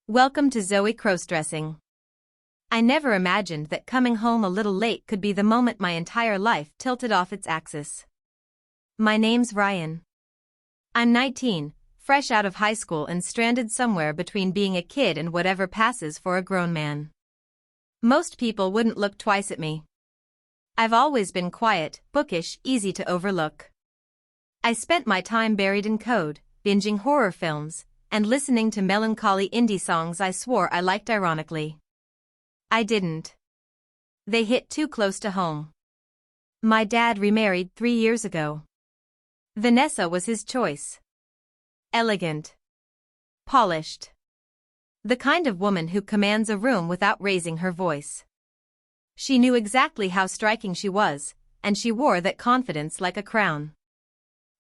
Welcome to Zoe Crossdressing. I never imagined that coming home a little late could be the moment my entire life tilted off its axis. My name's Ryan. I'm 19, fresh out of high school and stranded somewhere between being a kid and whatever passes for a grown man. Most people wouldn't look twice at me. I've always been quiet, bookish, easy to overlook. I spent my time buried in code, binging horror films, and listening to melancholy indie songs I swore I liked ironically. I didn't. They hit too close to home. My dad remarried 3 years ago. Vanessa was his choice. Elegant. Polished. The kind of woman who commands a room without raising her voice. She knew exactly how striking she was, and she wore that confidence like a crown.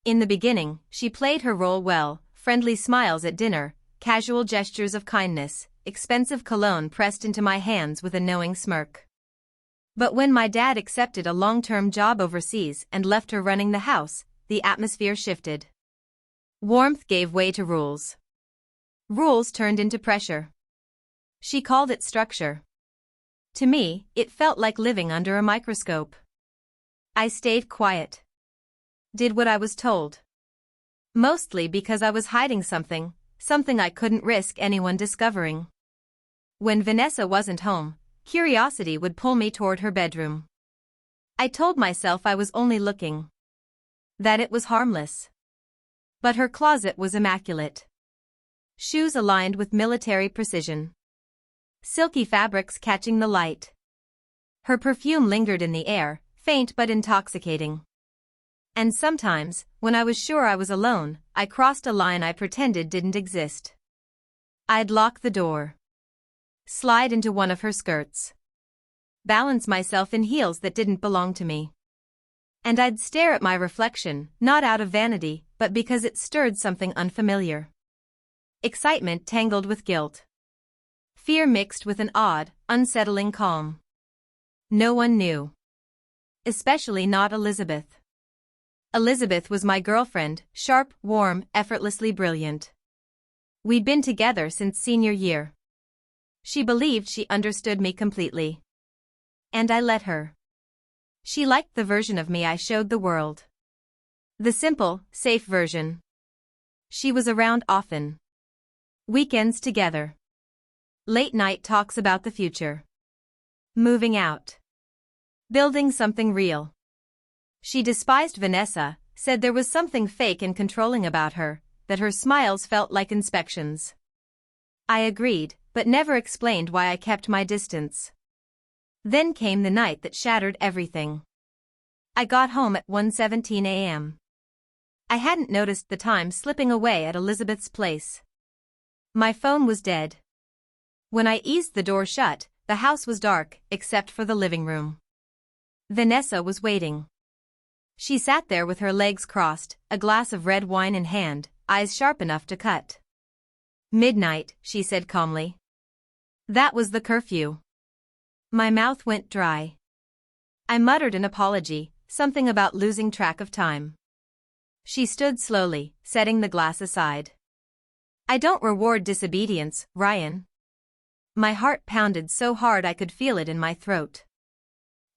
In the beginning, she played her role well. Friendly smiles at dinner, casual gestures of kindness, expensive cologne pressed into my hands with a knowing smirk. But when my dad accepted a long-term job overseas and left her running the house, the atmosphere shifted. Warmth gave way to rules. Rules turned into pressure. She called it structure. To me, it felt like living under a microscope. I stayed quiet. Did what I was told. Mostly because I was hiding something I couldn't risk anyone discovering. When Vanessa wasn't home, curiosity would pull me toward her bedroom. I told myself I was only looking. That it was harmless. But her closet was immaculate. Shoes aligned with military precision. Silky fabrics catching the light. Her perfume lingered in the air, faint but intoxicating. And sometimes, when I was sure I was alone, I crossed a line I pretended didn't exist. I'd lock the door. Slide into one of her skirts. Balance myself in heels that didn't belong to me. And I'd stare at my reflection, not out of vanity, but because it stirred something unfamiliar. Excitement tangled with guilt. Fear mixed with an odd, unsettling calm. No one knew. Especially not Elizabeth. Elizabeth was my girlfriend, sharp, warm, effortlessly brilliant. We'd been together since senior year. She believed she understood me completely. And I let her. She liked the version of me I showed the world. The simple, safe version. She was around often. Weekends together. Late night talks about the future. Moving out. Building something real. She despised Vanessa, said there was something fake and controlling about her, that her smiles felt like inspections. I agreed, but never explained why I kept my distance. Then came the night that shattered everything. I got home at 1:17 a.m. I hadn't noticed the time slipping away at Elizabeth's place. My phone was dead. When I eased the door shut, the house was dark, except for the living room. Vanessa was waiting. She sat there with her legs crossed, a glass of red wine in hand, eyes sharp enough to cut. "Midnight," she said calmly. That was the curfew. My mouth went dry. I muttered an apology, something about losing track of time. She stood slowly, setting the glass aside. "I don't reward disobedience, Ryan." My heart pounded so hard I could feel it in my throat.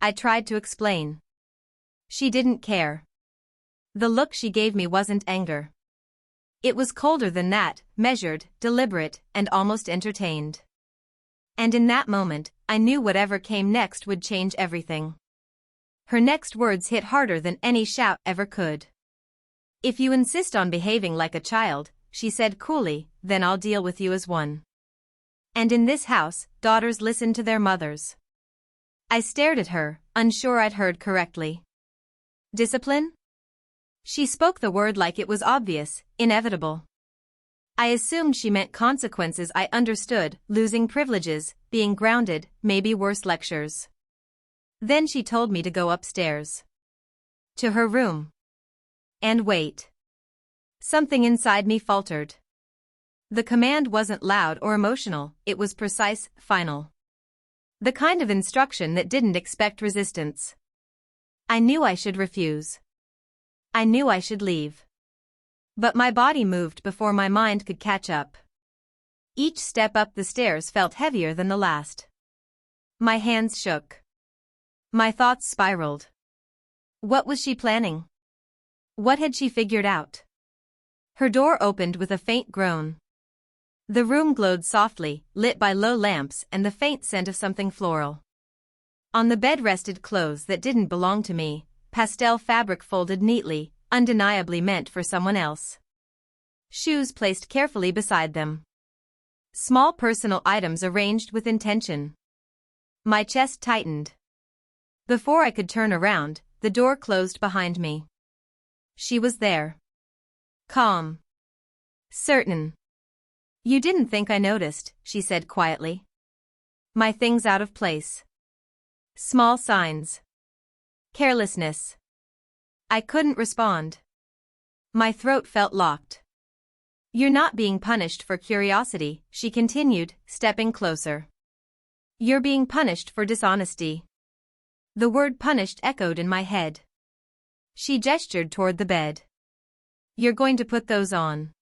I tried to explain. She didn't care. The look she gave me wasn't anger. It was colder than that, measured, deliberate, and almost entertained. And in that moment, I knew whatever came next would change everything. Her next words hit harder than any shout ever could. "If you insist on behaving like a child," she said coolly, "then I'll deal with you as one. And in this house, daughters listen to their mothers." I stared at her, unsure I'd heard correctly. Discipline? She spoke the word like it was obvious, inevitable. I assumed she meant consequences I understood, losing privileges, being grounded, maybe worse lectures. Then she told me to go upstairs. To her room. And wait. Something inside me faltered. The command wasn't loud or emotional, it was precise, final. The kind of instruction that didn't expect resistance. I knew I should refuse. I knew I should leave. But my body moved before my mind could catch up. Each step up the stairs felt heavier than the last. My hands shook. My thoughts spiraled. What was she planning? What had she figured out? Her door opened with a faint groan. The room glowed softly, lit by low lamps and the faint scent of something floral. On the bed rested clothes that didn't belong to me, pastel fabric folded neatly, undeniably meant for someone else. Shoes placed carefully beside them. Small personal items arranged with intention. My chest tightened. Before I could turn around, the door closed behind me. She was there. Calm. Certain. You didn't think I noticed, she said quietly. My things out of place. Small signs. Carelessness. I couldn't respond. My throat felt locked. You're not being punished for curiosity, she continued, stepping closer. You're being punished for dishonesty. The word punished echoed in my head. She gestured toward the bed. You're going to put those on.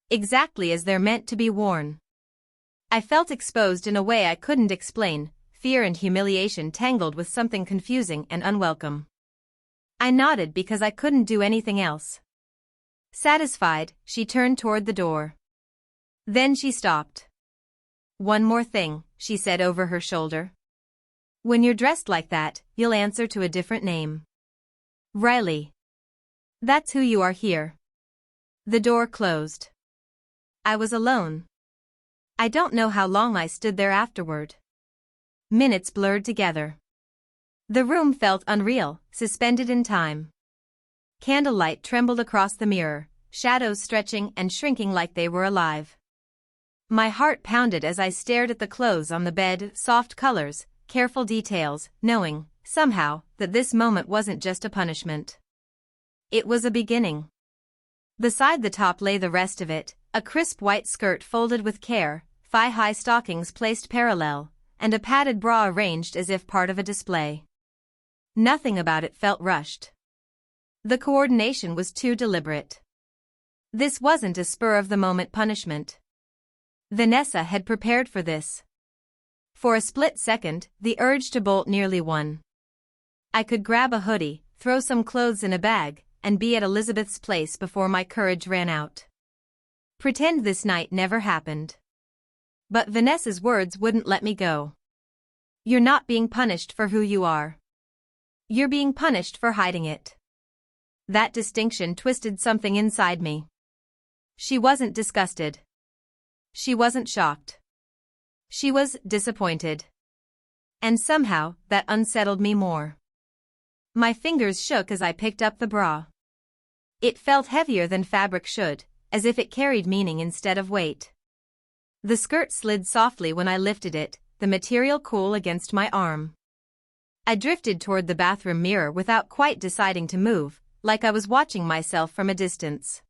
Exactly as they're meant to be worn. I felt exposed in a way I couldn't explain, fear and humiliation tangled with something confusing and unwelcome. I nodded because I couldn't do anything else. Satisfied, she turned toward the door. Then she stopped. One more thing, she said over her shoulder. When you're dressed like that, you'll answer to a different name. Riley. That's who you are here. The door closed. I was alone. I don't know how long I stood there afterward. Minutes blurred together. The room felt unreal, suspended in time. Candlelight trembled across the mirror, shadows stretching and shrinking like they were alive. My heart pounded as I stared at the clothes on the bed, soft colors, careful details, knowing, somehow, that this moment wasn't just a punishment. It was a beginning. Beside the top lay the rest of it, a crisp white skirt folded with care, thigh-high stockings placed parallel, and a padded bra arranged as if part of a display. Nothing about it felt rushed. The coordination was too deliberate. This wasn't a spur-of-the-moment punishment. Vanessa had prepared for this. For a split second, the urge to bolt nearly won. I could grab a hoodie, throw some clothes in a bag, and be at Elizabeth's place before my courage ran out. Pretend this night never happened. But Vanessa's words wouldn't let me go. You're not being punished for who you are. You're being punished for hiding it. That distinction twisted something inside me. She wasn't disgusted. She wasn't shocked. She was disappointed. And somehow, that unsettled me more. My fingers shook as I picked up the bra. It felt heavier than fabric should, as if it carried meaning instead of weight. The skirt slid softly when I lifted it, the material cool against my arm. I drifted toward the bathroom mirror without quite deciding to move, like I was watching myself from a distance.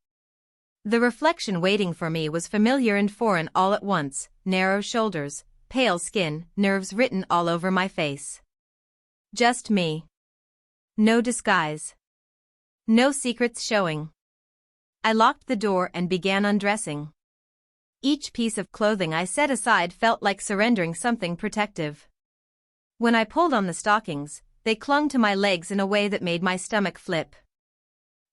The reflection waiting for me was familiar and foreign all at once, narrow shoulders, pale skin, nerves written all over my face. Just me. No disguise. No secrets showing. I locked the door and began undressing. Each piece of clothing I set aside felt like surrendering something protective. When I pulled on the stockings, they clung to my legs in a way that made my stomach flip.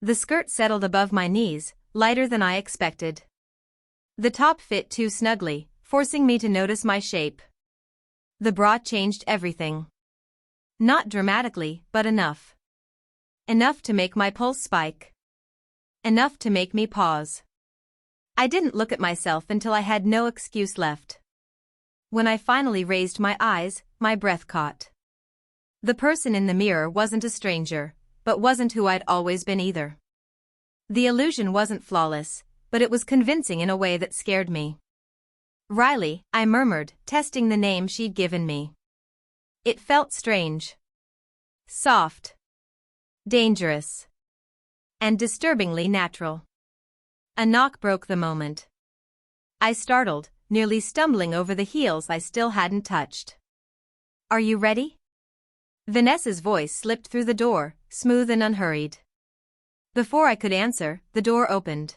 The skirt settled above my knees, lighter than I expected. The top fit too snugly, forcing me to notice my shape. The bra changed everything. Not dramatically, but enough. Enough to make my pulse spike. Enough to make me pause. I didn't look at myself until I had no excuse left. When I finally raised my eyes, my breath caught. The person in the mirror wasn't a stranger, but wasn't who I'd always been either. The illusion wasn't flawless, but it was convincing in a way that scared me. Riley, I murmured, testing the name she'd given me. It felt strange. Soft. Dangerous. And disturbingly natural. A knock broke the moment. I startled, nearly stumbling over the heels I still hadn't touched. Are you ready? Vanessa's voice slipped through the door, smooth and unhurried. Before I could answer, the door opened.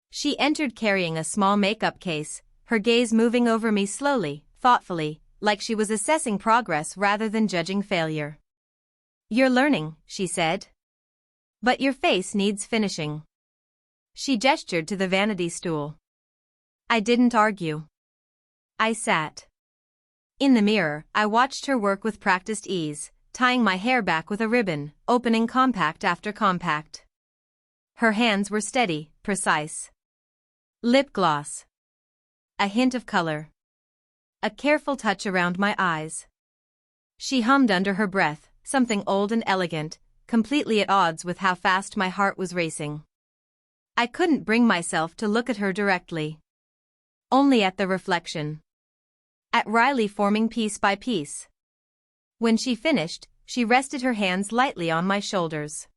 She entered carrying a small makeup case, her gaze moving over me slowly, thoughtfully, like she was assessing progress rather than judging failure. "You're learning," she said. "But your face needs finishing." She gestured to the vanity stool. I didn't argue. I sat. In the mirror, I watched her work with practiced ease, tying my hair back with a ribbon, opening compact after compact. Her hands were steady, precise. Lip gloss. A hint of color. A careful touch around my eyes. She hummed under her breath, something old and elegant, completely at odds with how fast my heart was racing. I couldn't bring myself to look at her directly. Only at the reflection. At Riley forming piece by piece. When she finished, she rested her hands lightly on my shoulders.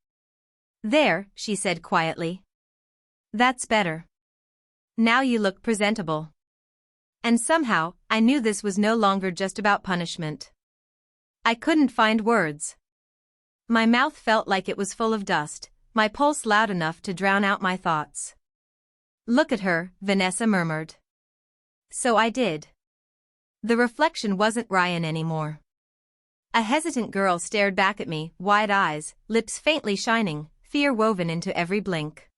"There," she said quietly. "That's better. Now you look presentable." And somehow, I knew this was no longer just about punishment. I couldn't find words. My mouth felt like it was full of dust, my pulse loud enough to drown out my thoughts. "Look at her," Vanessa murmured. So I did. The reflection wasn't Ryan anymore. A hesitant girl stared back at me, wide eyes, lips faintly shining, fear woven into every blink.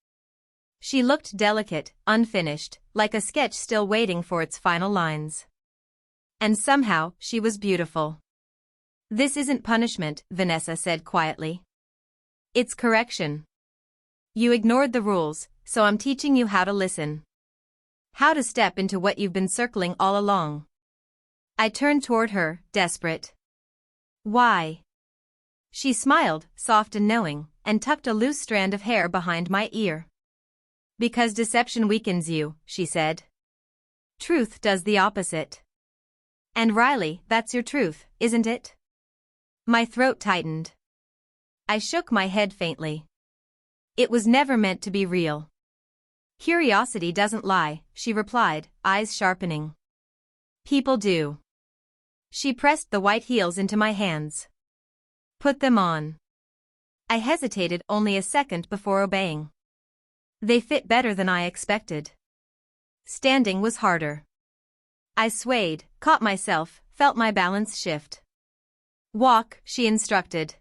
She looked delicate, unfinished, like a sketch still waiting for its final lines. And somehow, she was beautiful. "This isn't punishment," Vanessa said quietly. "It's correction. You ignored the rules, so I'm teaching you how to listen. How to step into what you've been circling all along." I turned toward her, desperate. "Why?" She smiled, soft and knowing, and tucked a loose strand of hair behind my ear. "Because deception weakens you," she said. "Truth does the opposite. And Riley, that's your truth, isn't it?" My throat tightened. I shook my head faintly. "It was never meant to be real." "Curiosity doesn't lie," she replied, eyes sharpening. "People do." She pressed the white heels into my hands. "Put them on." I hesitated only a second before obeying. They fit better than I expected. Standing was harder. I swayed, caught myself, felt my balance shift. "Walk," she instructed.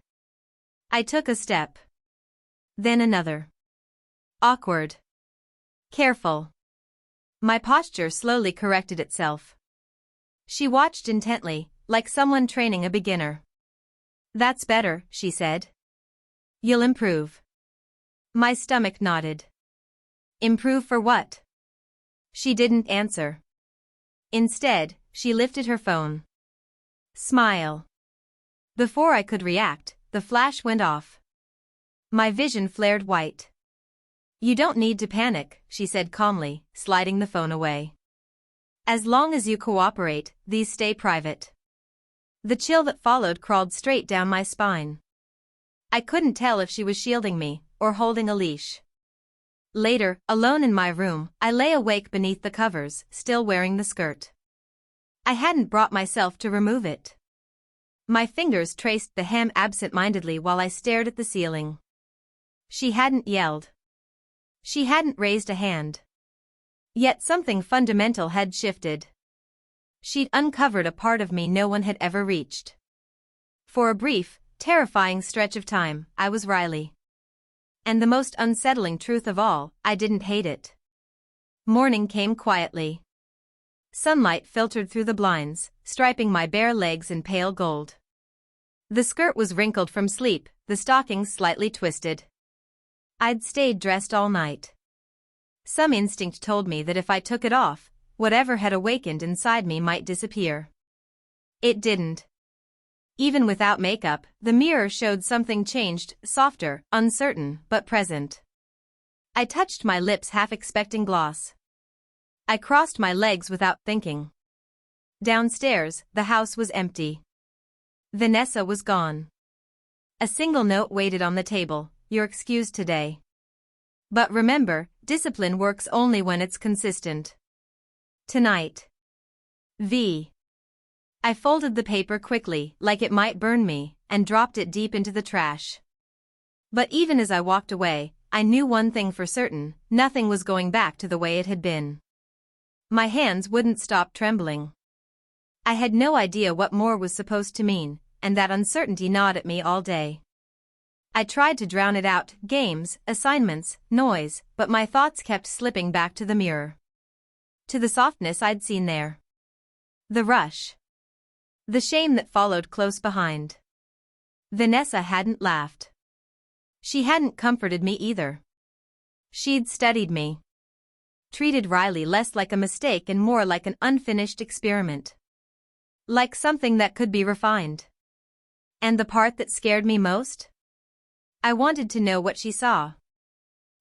I took a step. Then another. Awkward. Careful. My posture slowly corrected itself. She watched intently, like someone training a beginner. "That's better," she said. "You'll improve." My stomach nodded. Improve for what? She didn't answer. Instead, she lifted her phone. Smile. Before I could react, the flash went off. My vision flared white. "You don't need to panic," she said calmly, sliding the phone away. "As long as you cooperate, these stay private." The chill that followed crawled straight down my spine. I couldn't tell if she was shielding me or holding a leash. Later, alone in my room, I lay awake beneath the covers, still wearing the skirt. I hadn't brought myself to remove it. My fingers traced the hem absent-mindedly while I stared at the ceiling. She hadn't yelled. She hadn't raised a hand. Yet something fundamental had shifted. She'd uncovered a part of me no one had ever reached. For a brief, terrifying stretch of time, I was Riley. And the most unsettling truth of all, I didn't hate it. Morning came quietly. Sunlight filtered through the blinds, striping my bare legs in pale gold. The skirt was wrinkled from sleep, the stockings slightly twisted. I'd stayed dressed all night. Some instinct told me that if I took it off, whatever had awakened inside me might disappear. It didn't. Even without makeup, the mirror showed something changed, softer, uncertain, but present. I touched my lips half expecting gloss. I crossed my legs without thinking. Downstairs, the house was empty. Vanessa was gone. A single note waited on the table, "You're excused today. But remember, discipline works only when it's consistent. Tonight. V." I folded the paper quickly, like it might burn me, and dropped it deep into the trash. But even as I walked away, I knew one thing for certain: nothing was going back to the way it had been. My hands wouldn't stop trembling. I had no idea what more was supposed to mean, and that uncertainty gnawed at me all day. I tried to drown it out, games, assignments, noise, but my thoughts kept slipping back to the mirror. To the softness I'd seen there. The rush. The shame that followed close behind. Vanessa hadn't laughed. She hadn't comforted me either. She'd studied me. Treated Riley less like a mistake and more like an unfinished experiment. Like something that could be refined. And the part that scared me most? I wanted to know what she saw.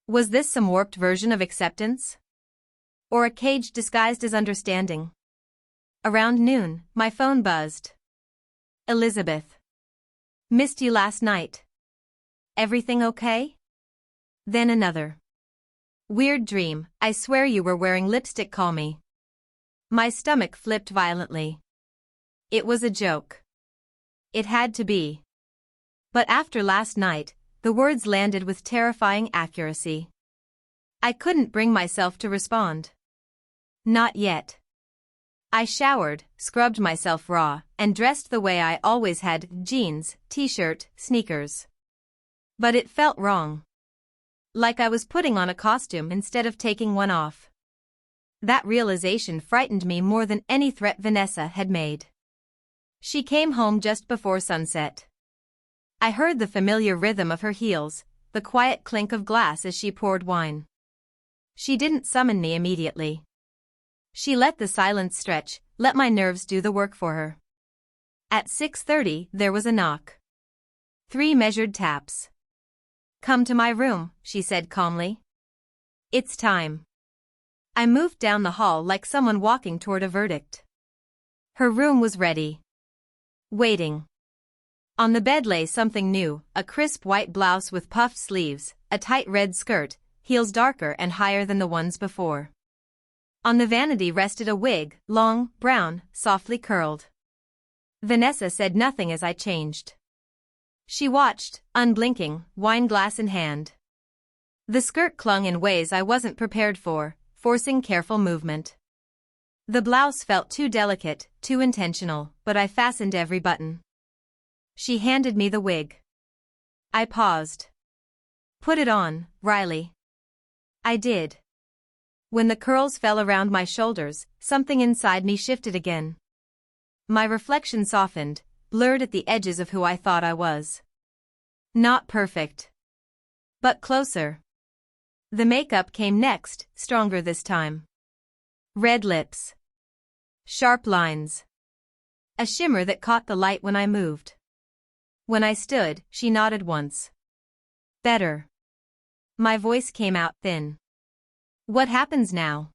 Was this some warped version of acceptance? Or a cage disguised as understanding? Around noon, my phone buzzed. Elizabeth. Missed you last night. Everything okay? Then another. Weird dream, I swear you were wearing lipstick, call me. My stomach flipped violently. It was a joke. It had to be. But after last night, the words landed with terrifying accuracy. I couldn't bring myself to respond. Not yet. I showered, scrubbed myself raw, and dressed the way I always had, jeans, t-shirt, sneakers. But it felt wrong. Like I was putting on a costume instead of taking one off. That realization frightened me more than any threat Vanessa had made. She came home just before sunset. I heard the familiar rhythm of her heels, the quiet clink of glass as she poured wine. She didn't summon me immediately. She let the silence stretch, let my nerves do the work for her. At 6:30 there was a knock. 3 measured taps. Come to my room, she said calmly. It's time. I moved down the hall like someone walking toward a verdict. Her room was ready. Waiting. On the bed lay something new, a crisp white blouse with puffed sleeves, a tight red skirt, heels darker and higher than the ones before. On the vanity rested a wig, long, brown, softly curled. Vanessa said nothing as I changed. She watched, unblinking, wine glass in hand. The skirt clung in ways I wasn't prepared for, forcing careful movement. The blouse felt too delicate, too intentional, but I fastened every button. She handed me the wig. I paused. Put it on, Riley. I did. When the curls fell around my shoulders, something inside me shifted again. My reflection softened, blurred at the edges of who I thought I was. Not perfect. But closer. The makeup came next, stronger this time. Red lips. Sharp lines. A shimmer that caught the light when I moved. When I stood, she nodded once. Better. My voice came out thin. What happens now?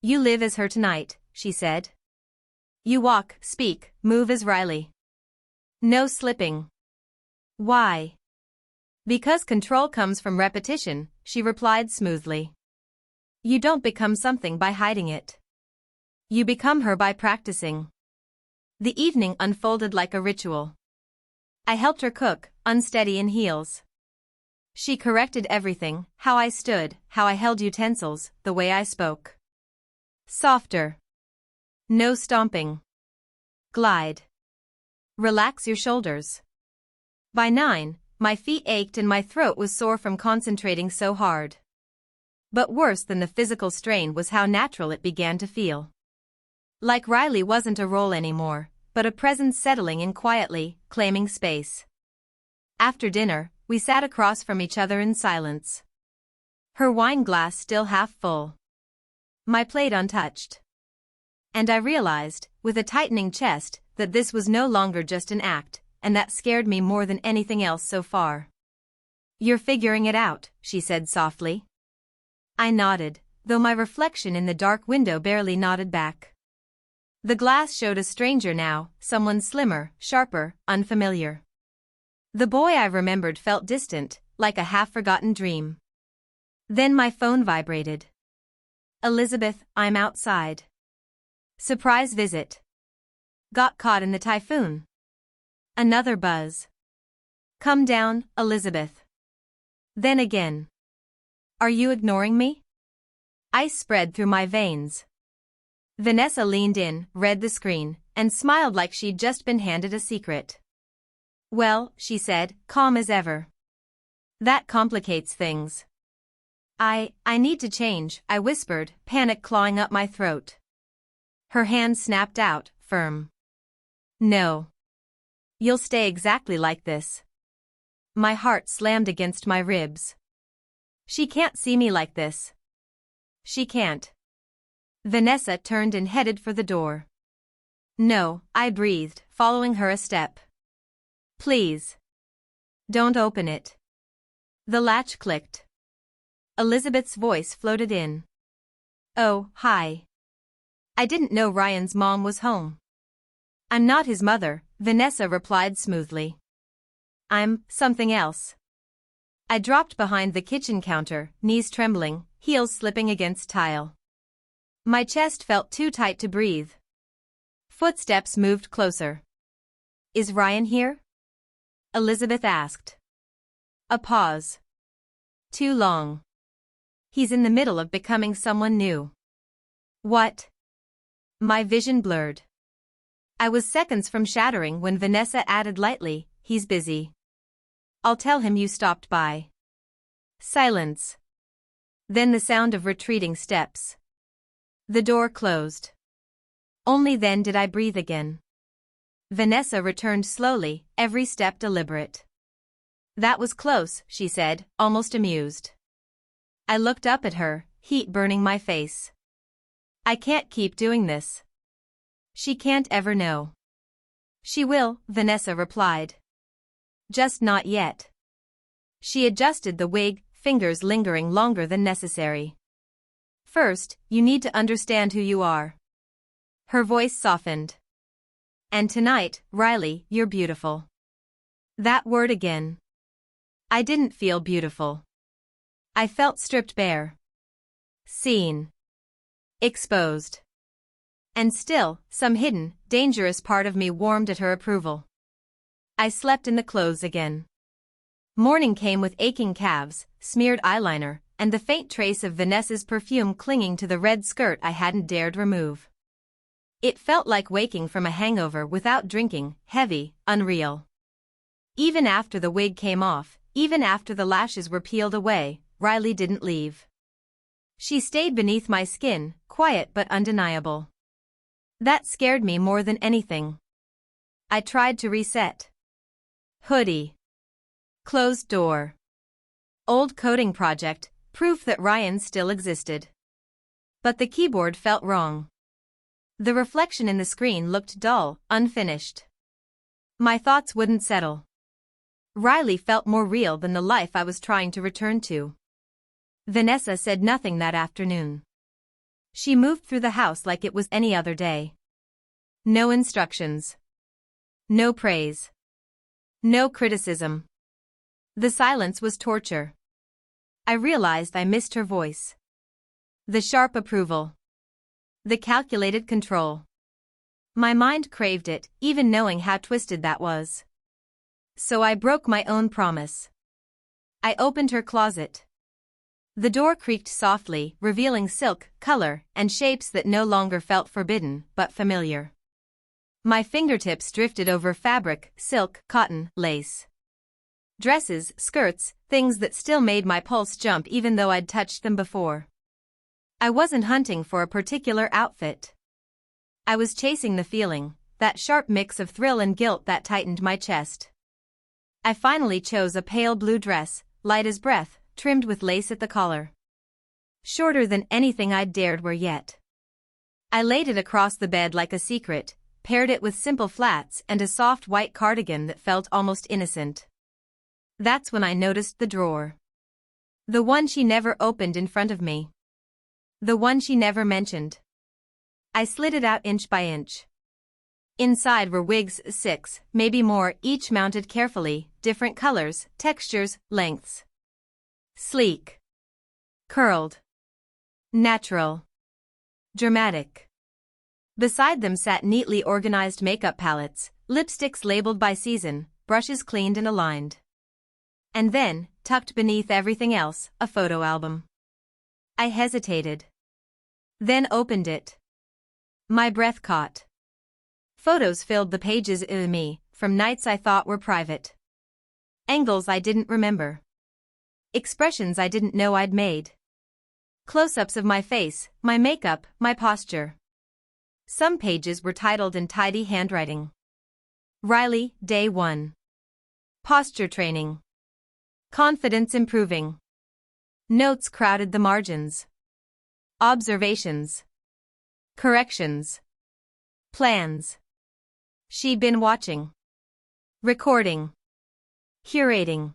You live as her tonight, she said. You walk, speak, move as Riley. No slipping. Why? Because control comes from repetition, she replied smoothly. You don't become something by hiding it. You become her by practicing. The evening unfolded like a ritual. I helped her cook, unsteady in heels. She corrected everything, how I stood, how I held utensils, the way I spoke. Softer. No stomping. Glide. Relax your shoulders. By 9, my feet ached and my throat was sore from concentrating so hard. But worse than the physical strain was how natural it began to feel. Like Riley wasn't a role anymore, but a presence settling in quietly, claiming space. After dinner, we sat across from each other in silence. Her wine glass still half full. My plate untouched. And I realized, with a tightening chest, that this was no longer just an act, and that scared me more than anything else so far. You're figuring it out, she said softly. I nodded, though my reflection in the dark window barely nodded back. The glass showed a stranger now, someone slimmer, sharper, unfamiliar. The boy I remembered felt distant, like a half-forgotten dream. Then my phone vibrated. Elizabeth, I'm outside. Surprise visit. Got caught in the typhoon. Another buzz. Come down, Elizabeth. Then again. Are you ignoring me? Ice spread through my veins. Vanessa leaned in, read the screen, and smiled like she'd just been handed a secret. "Well," she said, calm as ever. "That complicates things." I need to change," I whispered, panic clawing up my throat. Her hand snapped out, firm. "No. You'll stay exactly like this." My heart slammed against my ribs. She can't see me like this. She can't. Vanessa turned and headed for the door. "No," I breathed, following her a step. "Please. Don't open it." The latch clicked. Elizabeth's voice floated in. "Oh, hi. I didn't know Ryan's mom was home." "I'm not his mother," Vanessa replied smoothly. "I'm something else." I dropped behind the kitchen counter, knees trembling, heels slipping against tile. My chest felt too tight to breathe. Footsteps moved closer. "Is Ryan here?" Elizabeth asked. A pause. Too long. "He's in the middle of becoming someone new." "What?" My vision blurred. I was seconds from shattering when Vanessa added lightly, "He's busy. I'll tell him you stopped by." Silence. Then the sound of retreating steps. The door closed. Only then did I breathe again. Vanessa returned slowly, every step deliberate. "That was close," she said, almost amused. I looked up at her, heat burning my face. "I can't keep doing this." "She can't ever know." "She will," Vanessa replied. "Just not yet." She adjusted the wig, fingers lingering longer than necessary. "First, you need to understand who you are." Her voice softened. "And tonight, Riley, you're beautiful." That word again. I didn't feel beautiful. I felt stripped bare. Seen. Exposed. And still, some hidden, dangerous part of me warmed at her approval. I slept in the clothes again. Morning came with aching calves, smeared eyeliner, and the faint trace of Vanessa's perfume clinging to the red skirt I hadn't dared remove. It felt like waking from a hangover without drinking, heavy, unreal. Even after the wig came off, even after the lashes were peeled away, Riley didn't leave. She stayed beneath my skin, quiet but undeniable. That scared me more than anything. I tried to reset. Hoodie. Closed door. Old coding project, proof that Ryan still existed. But the keyboard felt wrong. The reflection in the screen looked dull, unfinished. My thoughts wouldn't settle. Riley felt more real than the life I was trying to return to. Vanessa said nothing that afternoon. She moved through the house like it was any other day. No instructions. No praise. No criticism. The silence was torture. I realized I missed her voice. The sharp approval. The calculated control. My mind craved it, even knowing how twisted that was. So I broke my own promise. I opened her closet. The door creaked softly, revealing silk, color, and shapes that no longer felt forbidden, but familiar. My fingertips drifted over fabric, silk, cotton, lace. Dresses, skirts, things that still made my pulse jump even though I'd touched them before. I wasn't hunting for a particular outfit. I was chasing the feeling, that sharp mix of thrill and guilt that tightened my chest. I finally chose a pale blue dress, light as breath, trimmed with lace at the collar. Shorter than anything I'd dared wear yet. I laid it across the bed like a secret, paired it with simple flats and a soft white cardigan that felt almost innocent. That's when I noticed the drawer. The one she never opened in front of me. The one she never mentioned. I slid it out inch by inch. Inside were wigs, 6, maybe more, each mounted carefully, different colors, textures, lengths. Sleek. Curled. Natural. Dramatic. Beside them sat neatly organized makeup palettes, lipsticks labeled by season, brushes cleaned and aligned. And then, tucked beneath everything else, a photo album. I hesitated. Then opened it. My breath caught. Photos filled the pages of me, from nights I thought were private. Angles I didn't remember. Expressions I didn't know I'd made. Close-ups of my face, my makeup, my posture. Some pages were titled in tidy handwriting. Riley, Day 1. Posture Training. Confidence Improving. Notes crowded the margins. Observations. Corrections. Plans. She'd been watching. Recording. Curating.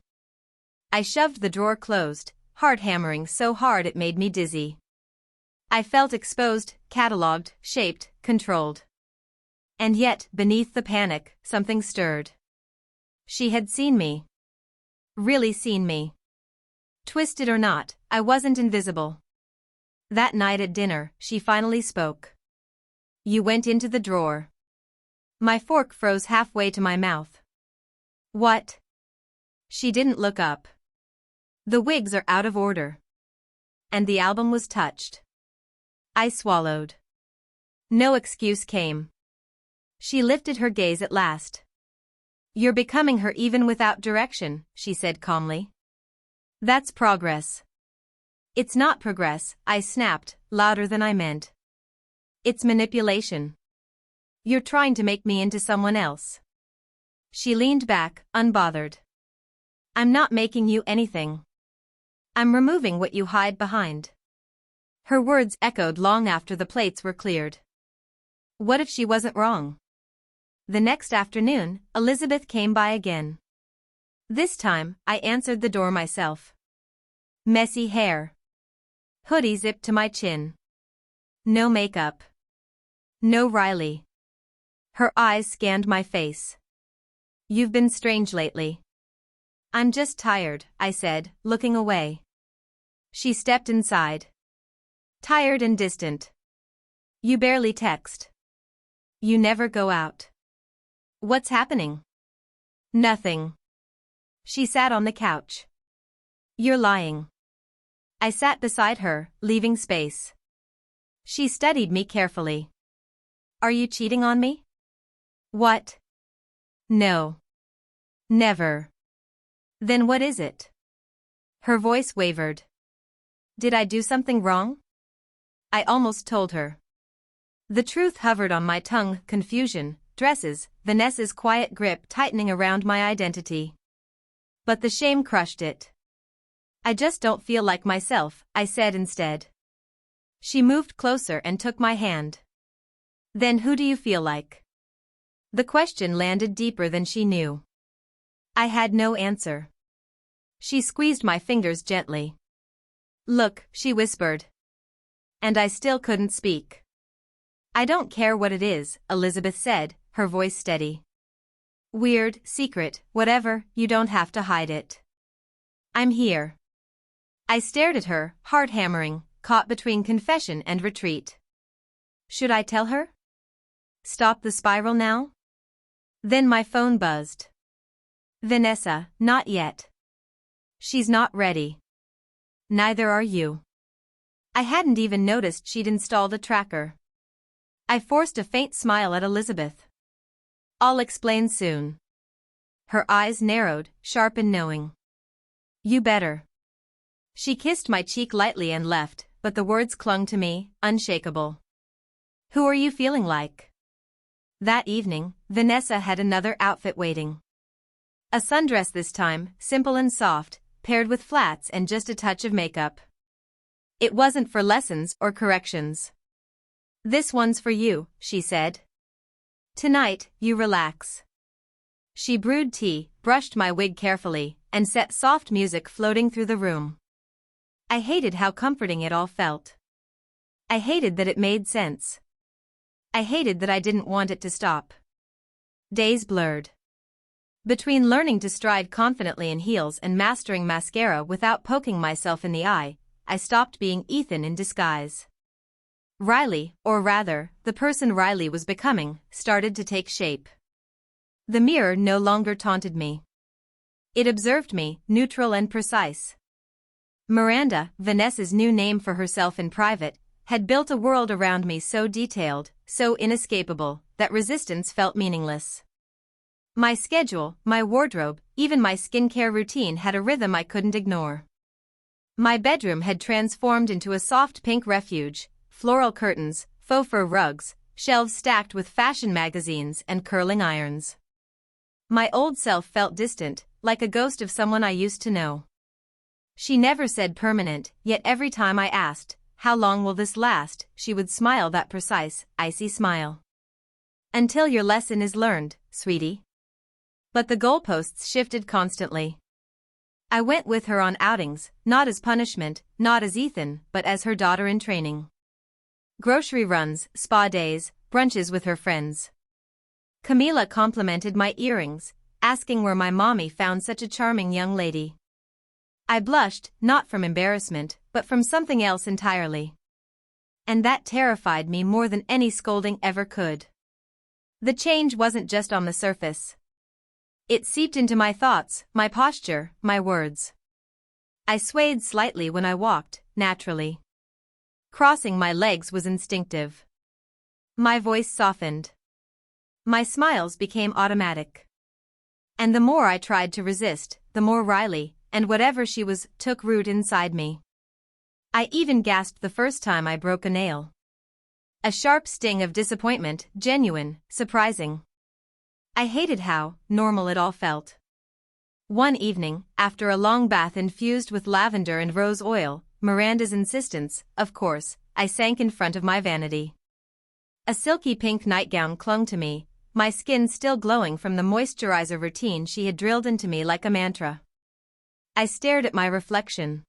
I shoved the drawer closed, heart hammering so hard it made me dizzy. I felt exposed, catalogued, shaped, controlled. And yet, beneath the panic, something stirred. She had seen me. Really seen me. Twisted or not, I wasn't invisible. That night at dinner, she finally spoke. You went into the drawer. My fork froze halfway to my mouth. What? She didn't look up. The wigs are out of order. And the album was touched. I swallowed. No excuse came. She lifted her gaze at last. You're becoming her even without direction, she said calmly. That's progress. It's not progress, I snapped, louder than I meant. It's manipulation. You're trying to make me into someone else. She leaned back, unbothered. I'm not making you anything. I'm removing what you hide behind. Her words echoed long after the plates were cleared. What if she wasn't wrong? The next afternoon, Elizabeth came by again. This time, I answered the door myself. Messy hair. Hoodie zipped to my chin. No makeup. No Riley. Her eyes scanned my face. You've been strange lately. I'm just tired, I said, looking away. She stepped inside. Tired and distant. You barely text. You never go out. What's happening? Nothing. She sat on the couch. You're lying. I sat beside her, leaving space. She studied me carefully. Are you cheating on me? What? No. Never. Then what is it? Her voice wavered. Did I do something wrong? I almost told her. The truth hovered on my tongue, confusion, dresses, Vanessa's quiet grip tightening around my identity. But the shame crushed it. I just don't feel like myself, I said instead. She moved closer and took my hand. Then who do you feel like? The question landed deeper than she knew. I had no answer. She squeezed my fingers gently. Look, she whispered. And I still couldn't speak. I don't care what it is, Elizabeth said, her voice steady. Weird, secret, whatever, you don't have to hide it. I'm here. I stared at her, heart hammering, caught between confession and retreat. Should I tell her? Stop the spiral now? Then my phone buzzed. Vanessa, not yet. She's not ready. Neither are you. I hadn't even noticed she'd installed a tracker. I forced a faint smile at Elizabeth. I'll explain soon. Her eyes narrowed, sharp and knowing. You better. She kissed my cheek lightly and left, but the words clung to me, unshakable. Who are you feeling like? That evening, Vanessa had another outfit waiting. A sundress this time, simple and soft, paired with flats and just a touch of makeup. It wasn't for lessons or corrections. This one's for you, she said. Tonight, you relax. She brewed tea, brushed my wig carefully, and set soft music floating through the room. I hated how comforting it all felt. I hated that it made sense. I hated that I didn't want it to stop. Days blurred. Between learning to stride confidently in heels and mastering mascara without poking myself in the eye, I stopped being Ethan in disguise. Riley, or rather, the person Riley was becoming, started to take shape. The mirror no longer taunted me. It observed me, neutral and precise. Miranda, Vanessa's new name for herself in private, had built a world around me so detailed, so inescapable, that resistance felt meaningless. My schedule, my wardrobe, even my skincare routine had a rhythm I couldn't ignore. My bedroom had transformed into a soft pink refuge, floral curtains, faux fur rugs, shelves stacked with fashion magazines and curling irons. My old self felt distant, like a ghost of someone I used to know. She never said permanent, yet every time I asked, "How long will this last?" she would smile that precise, icy smile. "Until your lesson is learned, sweetie." But the goalposts shifted constantly. I went with her on outings, not as punishment, not as Ethan, but as her daughter in training. Grocery runs, spa days, brunches with her friends. Camila complimented my earrings, asking where my mommy found such a charming young lady. I blushed, not from embarrassment, but from something else entirely. And that terrified me more than any scolding ever could. The change wasn't just on the surface. It seeped into my thoughts, my posture, my words. I swayed slightly when I walked, naturally. Crossing my legs was instinctive. My voice softened. My smiles became automatic. And the more I tried to resist, the more Riley, and whatever she was, took root inside me. I even gasped the first time I broke a nail. A sharp sting of disappointment, genuine, surprising. I hated how normal it all felt. One evening, after a long bath infused with lavender and rose oil, Miranda's insistence, of course, I sank in front of my vanity. A silky pink nightgown clung to me, my skin still glowing from the moisturizer routine she had drilled into me like a mantra. I stared at my reflection.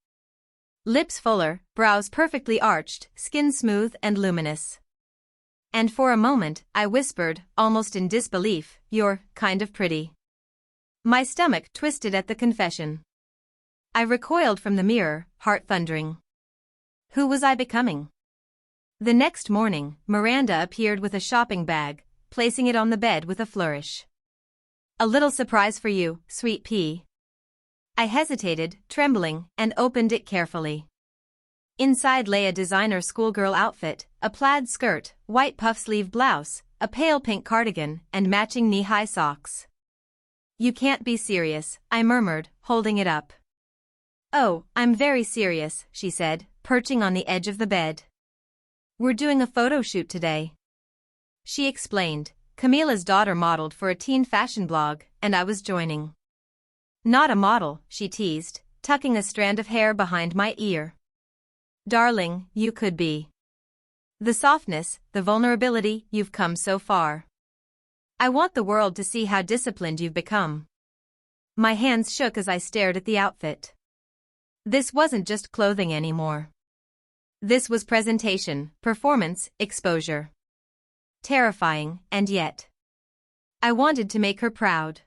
Lips fuller, brows perfectly arched, skin smooth and luminous. And for a moment, I whispered, almost in disbelief, "You're kind of pretty." My stomach twisted at the confession. I recoiled from the mirror, heart thundering. Who was I becoming? The next morning, Miranda appeared with a shopping bag, placing it on the bed with a flourish. "A little surprise for you, sweet pea." I hesitated, trembling, and opened it carefully. Inside lay a designer schoolgirl outfit, a plaid skirt, white puff-sleeve blouse, a pale pink cardigan, and matching knee-high socks. "You can't be serious," I murmured, holding it up. "Oh, I'm very serious," she said, perching on the edge of the bed. "We're doing a photo shoot today." She explained. Camila's daughter modeled for a teen fashion blog, and I was joining. "Not a model," she teased, tucking a strand of hair behind my ear. "Darling, you could be. The softness, the vulnerability, you've come so far. I want the world to see how disciplined you've become." My hands shook as I stared at the outfit. This wasn't just clothing anymore. This was presentation, performance, exposure. Terrifying, and yet. I wanted to make her proud.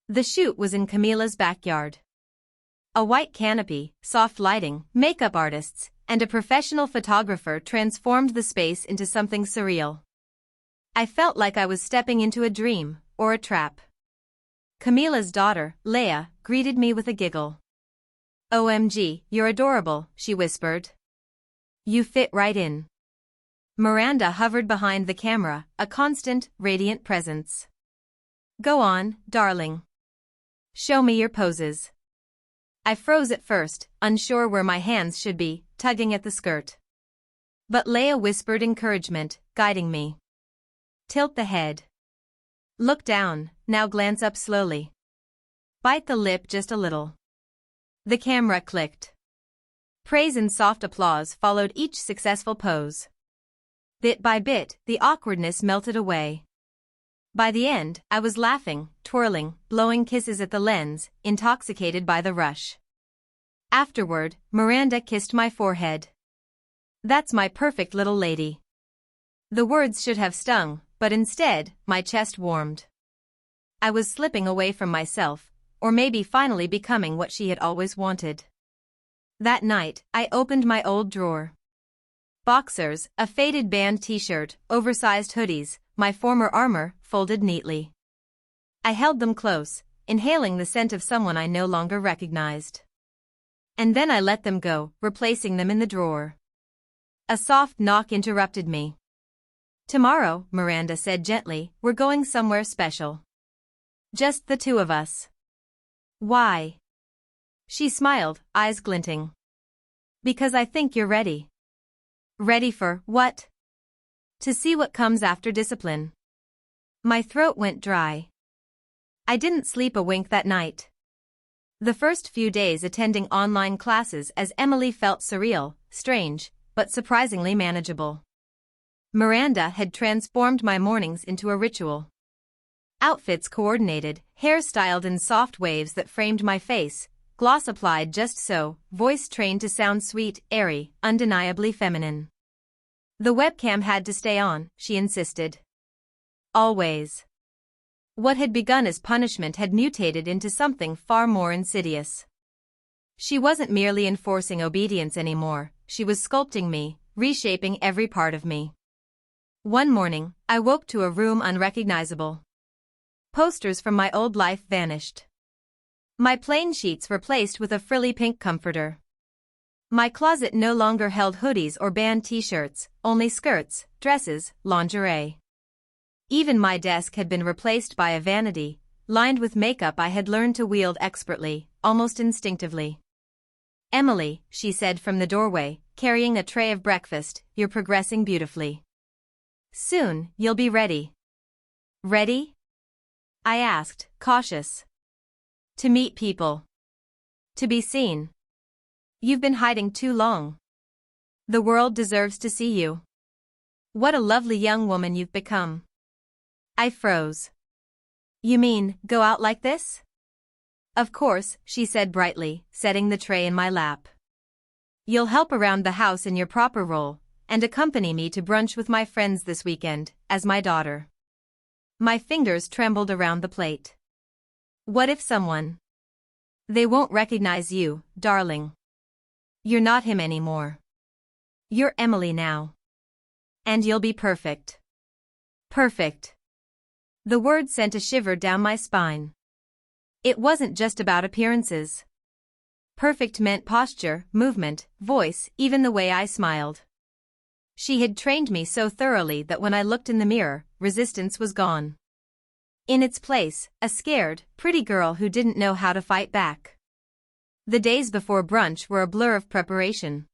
The shoot was in Camila's backyard. A white canopy, soft lighting, makeup artists, and a professional photographer transformed the space into something surreal. I felt like I was stepping into a dream, or a trap. Camila's daughter, Leia, greeted me with a giggle. "OMG, you're adorable," she whispered. "You fit right in." Miranda hovered behind the camera, a constant, radiant presence. "Go on, darling. Show me your poses." I froze at first, unsure where my hands should be, tugging at the skirt. But Leia whispered encouragement, guiding me. "Tilt the head. Look down, now glance up slowly. Bite the lip just a little." The camera clicked. Praise and soft applause followed each successful pose. Bit by bit, the awkwardness melted away. By the end, I was laughing, twirling, blowing kisses at the lens, intoxicated by the rush. Afterward, Miranda kissed my forehead. "That's my perfect little lady." The words should have stung, but instead, my chest warmed. I was slipping away from myself, or maybe finally becoming what she had always wanted. That night, I opened my old drawer. Boxers, a faded band t-shirt, oversized hoodies, my former armor, folded neatly. I held them close, inhaling the scent of someone I no longer recognized. And then I let them go, replacing them in the drawer. A soft knock interrupted me. "Tomorrow," Miranda said gently, "we're going somewhere special. Just the two of us." "Why?" She smiled, eyes glinting. "Because I think you're ready." "Ready for what?" "To see what comes after discipline." My throat went dry. I didn't sleep a wink that night. The first few days attending online classes as Emily felt surreal, strange, but surprisingly manageable. Miranda had transformed my mornings into a ritual. Outfits coordinated, hair styled in soft waves that framed my face, gloss applied just so, voice trained to sound sweet, airy, undeniably feminine. The webcam had to stay on, she insisted. Always. What had begun as punishment had mutated into something far more insidious. She wasn't merely enforcing obedience anymore, she was sculpting me, reshaping every part of me. One morning, I woke to a room unrecognizable. Posters from my old life vanished. My plain sheets replaced with a frilly pink comforter. My closet no longer held hoodies or band t-shirts, only skirts, dresses, lingerie. Even my desk had been replaced by a vanity, lined with makeup I had learned to wield expertly, almost instinctively. "Emily," she said from the doorway, carrying a tray of breakfast, "you're progressing beautifully. Soon, you'll be ready." "Ready?" I asked, cautious. "To meet people. To be seen. You've been hiding too long. The world deserves to see you. What a lovely young woman you've become." I froze. "You mean, go out like this?" "Of course," she said brightly, setting the tray in my lap. "You'll help around the house in your proper role, and accompany me to brunch with my friends this weekend, as my daughter." My fingers trembled around the plate. "What if someone?" "They won't recognize you, darling. You're not him anymore. You're Emily now. And you'll be perfect." Perfect. The word sent a shiver down my spine. It wasn't just about appearances. Perfect meant posture, movement, voice, even the way I smiled. She had trained me so thoroughly that when I looked in the mirror, resistance was gone. In its place, a scared, pretty girl who didn't know how to fight back. The days before brunch were a blur of preparation.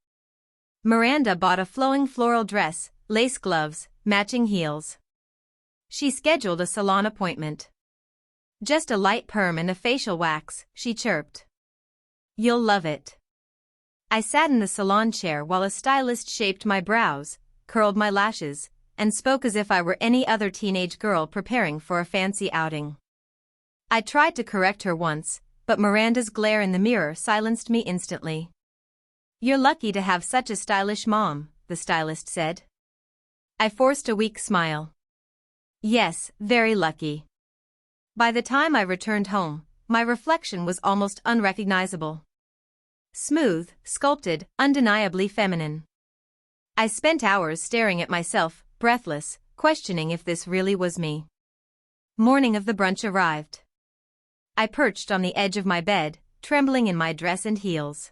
Miranda bought a flowing floral dress, lace gloves, matching heels. She scheduled a salon appointment. "Just a light perm and a facial wax," she chirped. "You'll love it." I sat in the salon chair while a stylist shaped my brows, curled my lashes, and spoke as if I were any other teenage girl preparing for a fancy outing. I tried to correct her once, but Miranda's glare in the mirror silenced me instantly. "You're lucky to have such a stylish mom," the stylist said. I forced a weak smile. Yes, very lucky. By the time I returned home, my reflection was almost unrecognizable. Smooth, sculpted, undeniably feminine. I spent hours staring at myself, breathless, questioning if this really was me. Morning of the brunch arrived. I perched on the edge of my bed, trembling in my dress and heels.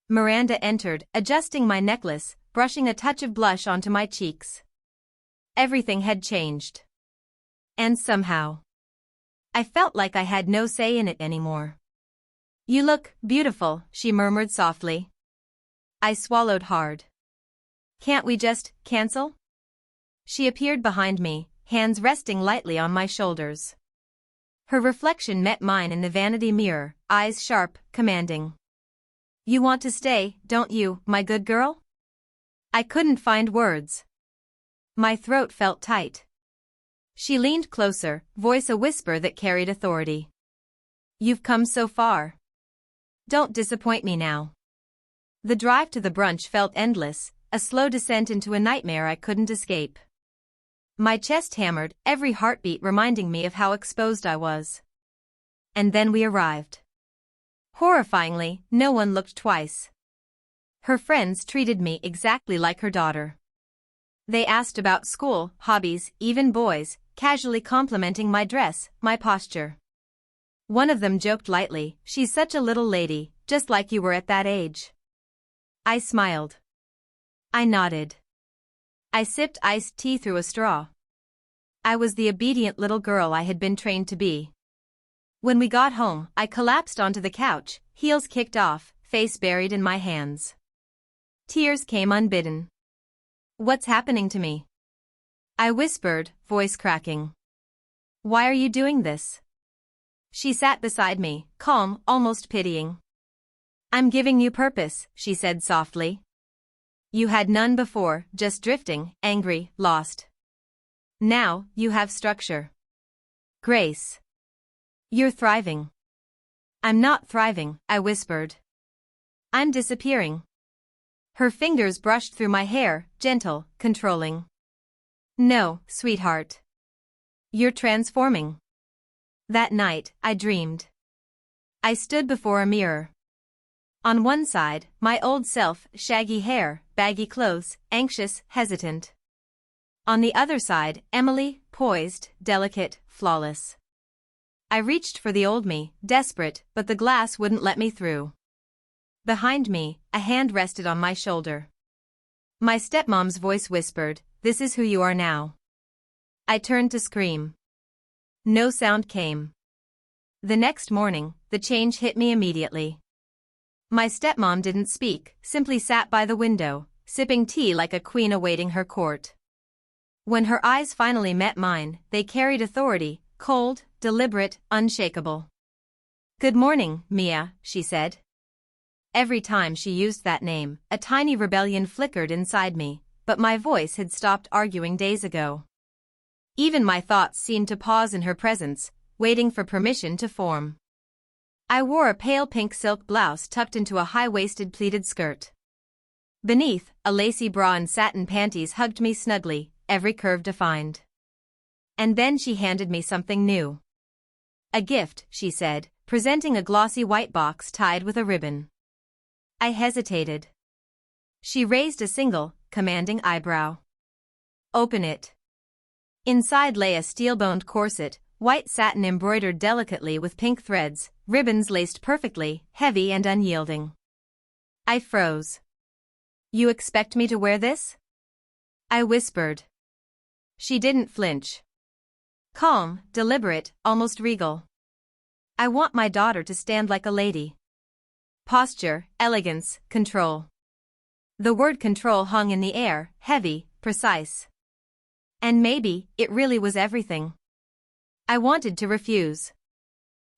Miranda entered, adjusting my necklace, brushing a touch of blush onto my cheeks. Everything had changed. And somehow, I felt like I had no say in it anymore. "You look beautiful," she murmured softly. I swallowed hard. "Can't we just cancel?" She appeared behind me, hands resting lightly on my shoulders. Her reflection met mine in the vanity mirror, eyes sharp, commanding. "You want to stay, don't you, my good girl?" I couldn't find words. My throat felt tight. She leaned closer, voice a whisper that carried authority. "You've come so far. Don't disappoint me now." The drive to the brunch felt endless, a slow descent into a nightmare I couldn't escape. My chest hammered, every heartbeat reminding me of how exposed I was. And then we arrived. Horrifyingly, no one looked twice. Her friends treated me exactly like her daughter. They asked about school, hobbies, even boys, casually complimenting my dress, my posture. One of them joked lightly, "She's such a little lady, just like you were at that age." I smiled. I nodded. I sipped iced tea through a straw. I was the obedient little girl I had been trained to be. When we got home, I collapsed onto the couch, heels kicked off, face buried in my hands. Tears came unbidden. "What's happening to me?" I whispered, voice cracking. "Why are you doing this?" She sat beside me, calm, almost pitying. "I'm giving you purpose," she said softly. "You had none before, just drifting, angry, lost. Now, you have structure. Grace. You're thriving." "I'm not thriving," I whispered. "I'm disappearing." Her fingers brushed through my hair, gentle, controlling. "No, sweetheart. You're transforming." That night, I dreamed. I stood before a mirror. On one side, my old self, shaggy hair, baggy clothes, anxious, hesitant. On the other side, Emily, poised, delicate, flawless. I reached for the old me, desperate, but the glass wouldn't let me through. Behind me, a hand rested on my shoulder. My stepmom's voice whispered, "This is who you are now." I turned to scream. No sound came. The next morning, the change hit me immediately. My stepmom didn't speak, simply sat by the window, sipping tea like a queen awaiting her court. When her eyes finally met mine, they carried authority, cold, deliberate, unshakable. "Good morning, Mia," she said. Every time she used that name, a tiny rebellion flickered inside me, but my voice had stopped arguing days ago. Even my thoughts seemed to pause in her presence, waiting for permission to form. I wore a pale pink silk blouse tucked into a high-waisted pleated skirt. Beneath, a lacy bra and satin panties hugged me snugly, every curve defined. And then she handed me something new. "A gift," she said, presenting a glossy white box tied with a ribbon. I hesitated. She raised a single, commanding eyebrow. "Open it." Inside lay a steel-boned corset, white satin embroidered delicately with pink threads, ribbons laced perfectly, heavy and unyielding. I froze. "You expect me to wear this?" I whispered. She didn't flinch. Calm, deliberate, almost regal. "I want my daughter to stand like a lady." Posture, elegance, control. The word control hung in the air, heavy, precise. And maybe, it really was everything. I wanted to refuse.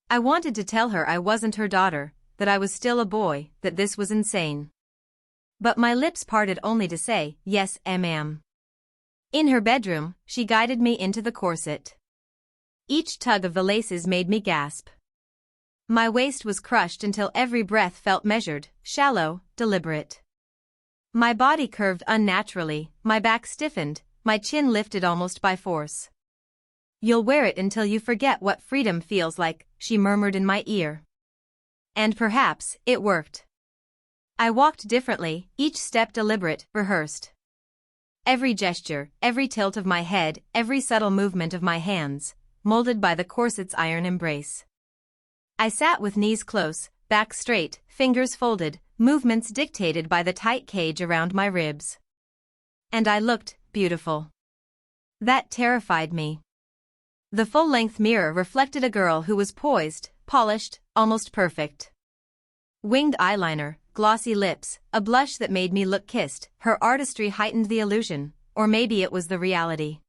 I wanted to tell her I wasn't her daughter, that I was still a boy, that this was insane. But my lips parted only to say, "Yes, ma'am." In her bedroom, she guided me into the corset. Each tug of the laces made me gasp. My waist was crushed until every breath felt measured, shallow, deliberate. My body curved unnaturally, my back stiffened, my chin lifted almost by force. "You'll wear it until you forget what freedom feels like," she murmured in my ear. And perhaps, it worked. I walked differently, each step deliberate, rehearsed. Every gesture, every tilt of my head, every subtle movement of my hands, molded by the corset's iron embrace. I sat with knees close, back straight, fingers folded, movements dictated by the tight cage around my ribs. And I looked beautiful. That terrified me. The full-length mirror reflected a girl who was poised, polished, almost perfect. Winged eyeliner, glossy lips, a blush that made me look kissed, her artistry heightened the illusion, or maybe it was the reality.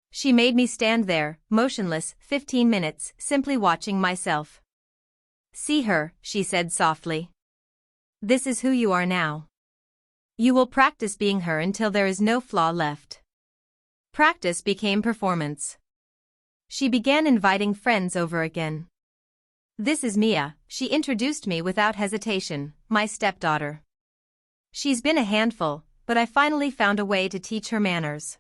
She made me stand there, motionless, 15 minutes, simply watching myself. "See her," she said softly. "This is who you are now. You will practice being her until there is no flaw left." Practice became performance. She began inviting friends over again. "This is Mia," she introduced me without hesitation, "my stepdaughter. She's been a handful, but I finally found a way to teach her manners."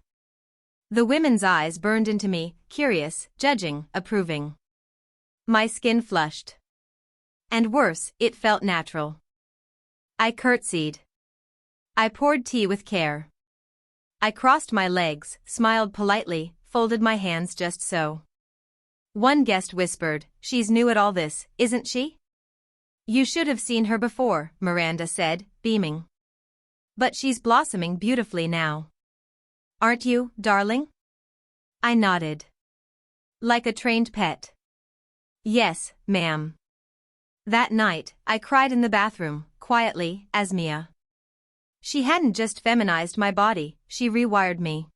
The women's eyes burned into me, curious, judging, approving. My skin flushed. And worse, it felt natural. I curtsied. I poured tea with care. I crossed my legs, smiled politely, folded my hands just so. One guest whispered, "She's new at all this, isn't she?" "You should have seen her before," Miranda said, beaming. But she's blossoming beautifully now. Aren't you, darling? I nodded. Like a trained pet. Yes, ma'am. That night, I cried in the bathroom, quietly, as Mia. She hadn't just feminized my body, she rewired me.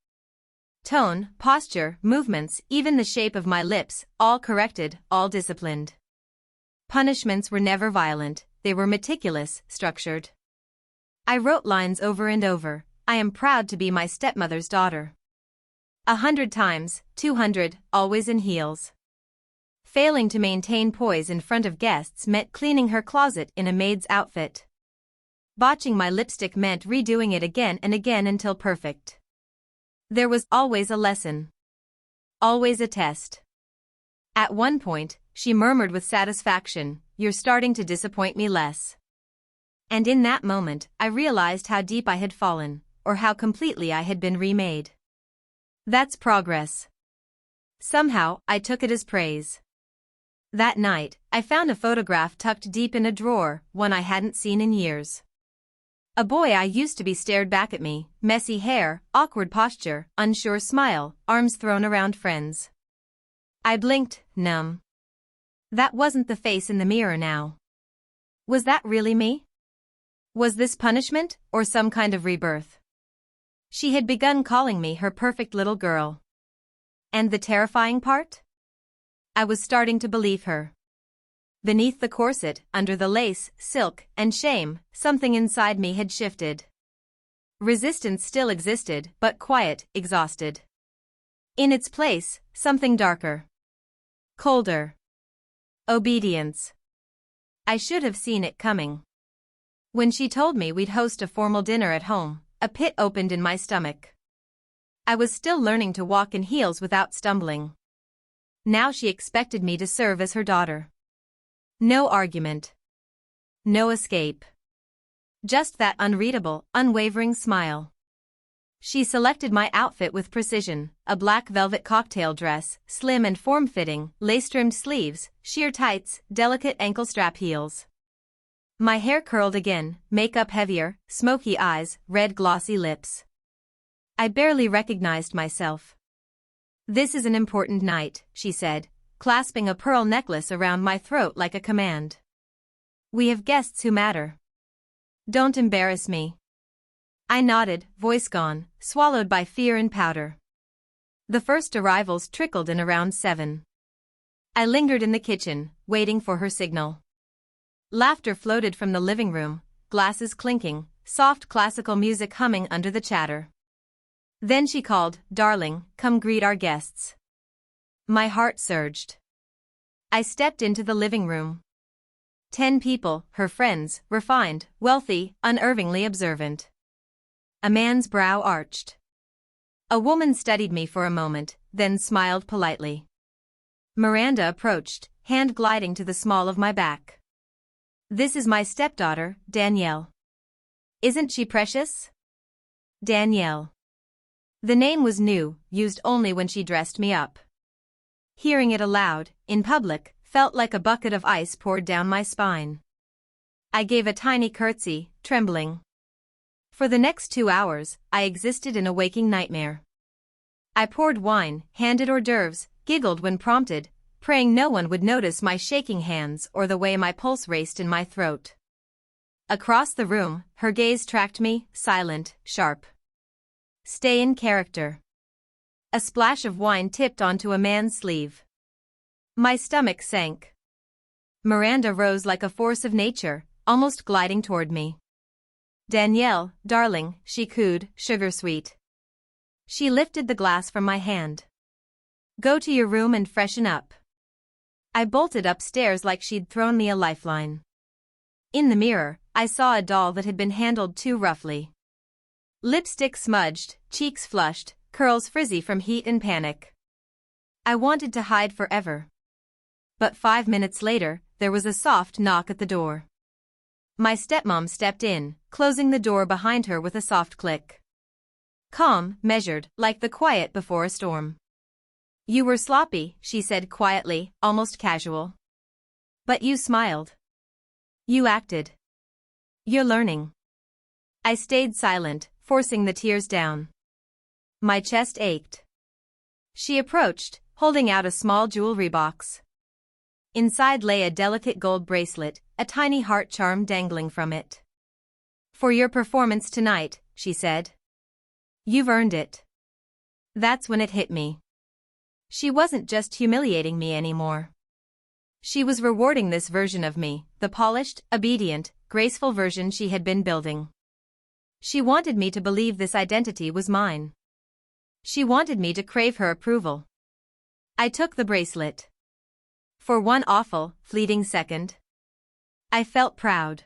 Tone, posture, movements, even the shape of my lips, all corrected, all disciplined. Punishments were never violent, they were meticulous, structured. I wrote lines over and over, I am proud to be my stepmother's daughter. 100 times, 200, always in heels. Failing to maintain poise in front of guests meant cleaning her closet in a maid's outfit. Botching my lipstick meant redoing it again and again until perfect. There was always a lesson. Always a test. At one point, she murmured with satisfaction, "You're starting to disappoint me less." And in that moment, I realized how deep I had fallen, or how completely I had been remade. That's progress. Somehow, I took it as praise. That night, I found a photograph tucked deep in a drawer, one I hadn't seen in years. A boy I used to be stared back at me, messy hair, awkward posture, unsure smile, arms thrown around friends. I blinked, numb. That wasn't the face in the mirror now. Was that really me? Was this punishment, or some kind of rebirth? She had begun calling me her perfect little girl. And the terrifying part? I was starting to believe her. Beneath the corset, under the lace, silk, and shame, something inside me had shifted. Resistance still existed, but quiet, exhausted. In its place, something darker. Colder. Obedience. I should have seen it coming. When she told me we'd host a formal dinner at home, a pit opened in my stomach. I was still learning to walk in heels without stumbling. Now she expected me to serve as her daughter. No argument. No escape. Just that unreadable, unwavering smile. She selected my outfit with precision, a black velvet cocktail dress, slim and form-fitting, lace-trimmed sleeves, sheer tights, delicate ankle strap heels. My hair curled again, makeup heavier, smoky eyes, red glossy lips. I barely recognized myself. "This is an important night," she said, clasping a pearl necklace around my throat like a command. "We have guests who matter. Don't embarrass me." I nodded, voice gone, swallowed by fear and powder. The first arrivals trickled in around 7. I lingered in the kitchen, waiting for her signal. Laughter floated from the living room, glasses clinking, soft classical music humming under the chatter. Then she called, "Darling, come greet our guests." My heart surged. I stepped into the living room. 10 people, her friends, refined, wealthy, unervingly observant. A man's brow arched. A woman studied me for a moment, then smiled politely. Miranda approached, hand gliding to the small of my back. "This is my stepdaughter, Danielle. Isn't she precious?" Danielle. The name was new, used only when she dressed me up. Hearing it aloud, in public, felt like a bucket of ice poured down my spine. I gave a tiny curtsy, trembling. For the next 2 hours, I existed in a waking nightmare. I poured wine, handed hors d'oeuvres, giggled when prompted, praying no one would notice my shaking hands or the way my pulse raced in my throat. Across the room, her gaze tracked me, silent, sharp. "Stay in character." A splash of wine tipped onto a man's sleeve. My stomach sank. Miranda rose like a force of nature, almost gliding toward me. "Danielle, darling," she cooed, sugar sweet. She lifted the glass from my hand. "Go to your room and freshen up." I bolted upstairs like she'd thrown me a lifeline. In the mirror, I saw a doll that had been handled too roughly. Lipstick smudged, cheeks flushed, curls frizzy from heat and panic. I wanted to hide forever. But 5 minutes later, there was a soft knock at the door. My stepmom stepped in, closing the door behind her with a soft click. Calm, measured, like the quiet before a storm. "You were sloppy," she said quietly, almost casual. "But you smiled. You acted. You're learning." I stayed silent, forcing the tears down. My chest ached. She approached, holding out a small jewelry box. Inside lay a delicate gold bracelet, a tiny heart charm dangling from it. "For your performance tonight," she said. "You've earned it." That's when it hit me. She wasn't just humiliating me anymore. She was rewarding this version of me, the polished, obedient, graceful version she had been building. She wanted me to believe this identity was mine. She wanted me to crave her approval. I took the bracelet. For one awful, fleeting second, I felt proud.